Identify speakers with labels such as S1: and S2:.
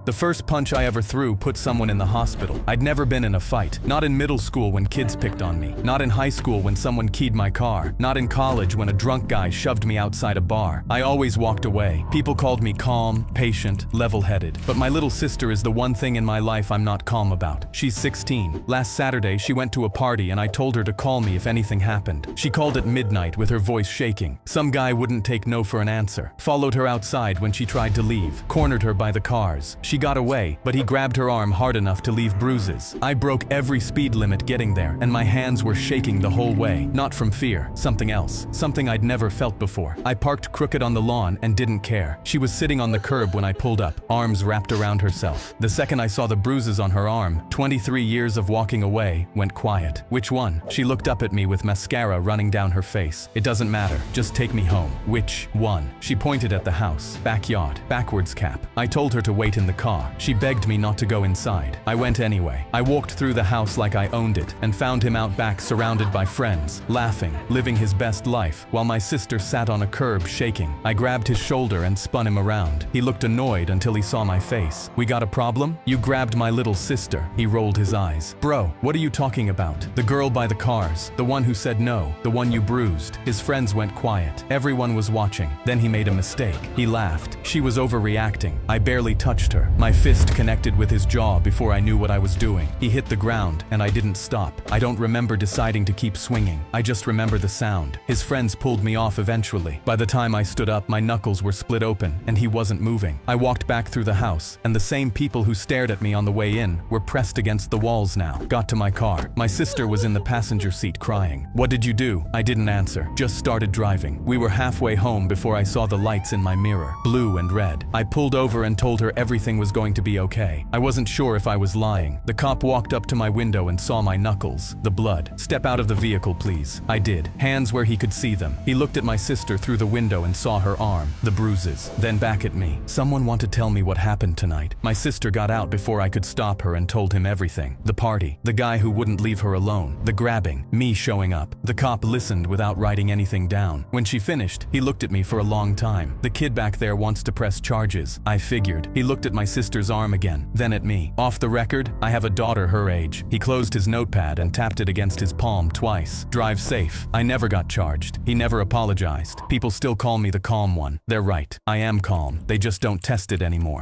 S1: The first punch I ever threw put someone in the hospital. I'd never been in a fight. Not in middle school when kids picked on me. Not in high school when someone keyed my car. Not in college when a drunk guy shoved me outside a bar. I always walked away. People called me calm, patient, level-headed. But my little sister is the one thing in my life I'm not calm about. She's 16. Last Saturday, she went to a party and I told her to call me if anything happened. She called at midnight with her voice shaking. Some guy wouldn't take no for an answer. Followed her outside when she tried to leave. Cornered her by the cars. She got away, but he grabbed her arm hard enough to leave bruises. I broke every speed limit getting there, and my hands were shaking the whole way. Not from fear, something else. Something I'd never felt before. I parked crooked on the lawn and didn't care. She was sitting on the curb when I pulled up, arms wrapped around herself. The second I saw the bruises on her arm, 23 years of walking away went quiet. Which one? She looked up at me with mascara running down her face. It doesn't matter, just take me home. Which one? She pointed at the house. Backyard. Backwards cap. I told her to wait in the car. She begged me not to go inside. I went anyway. I walked through the house like I owned it and found him out back surrounded by friends, laughing, living his best life, while my sister sat on a curb shaking. I grabbed his shoulder and spun him around. He looked annoyed until he saw my face. We got a problem? You grabbed my little sister. He rolled his eyes. Bro, what are you talking about? The girl by the cars, the one who said no, the one you bruised. His friends went quiet. Everyone was watching. Then he made a mistake. He laughed. She was overreacting. I barely touched her. My fist connected with his jaw before I knew what I was doing. He hit the ground, and I didn't stop. I don't remember deciding to keep swinging. I just remember the sound. His friends pulled me off eventually. By the time I stood up, my knuckles were split open, and he wasn't moving. I walked back through the house, and the same people who stared at me on the way in were pressed against the walls now. Got to my car. My sister was in the passenger seat crying. What did you do? I didn't answer. Just started driving. We were halfway home before I saw the lights in my mirror, blue and red. I pulled over and told her everything was going to be okay. I wasn't sure if I was lying. The cop walked up to my window and saw my knuckles, the blood. Step out of the vehicle, please. I did. Hands where he could see them. He looked at my sister through the window and saw her arm, the bruises. Then back at me. Someone want to tell me what happened tonight. My sister got out before I could stop her and told him everything. The party. The guy who wouldn't leave her alone. The grabbing. Me showing up. The cop listened without writing anything down. When she finished, he looked at me for a long time. The kid back there wants to press charges. I figured. He looked at my sister's arm again, then at me. Off the record, I have a daughter her age. He closed his notepad and tapped it against his palm twice. Drive safe. I never got charged. He never apologized. People still call me the calm one. They're right. I am calm. They just don't test it anymore.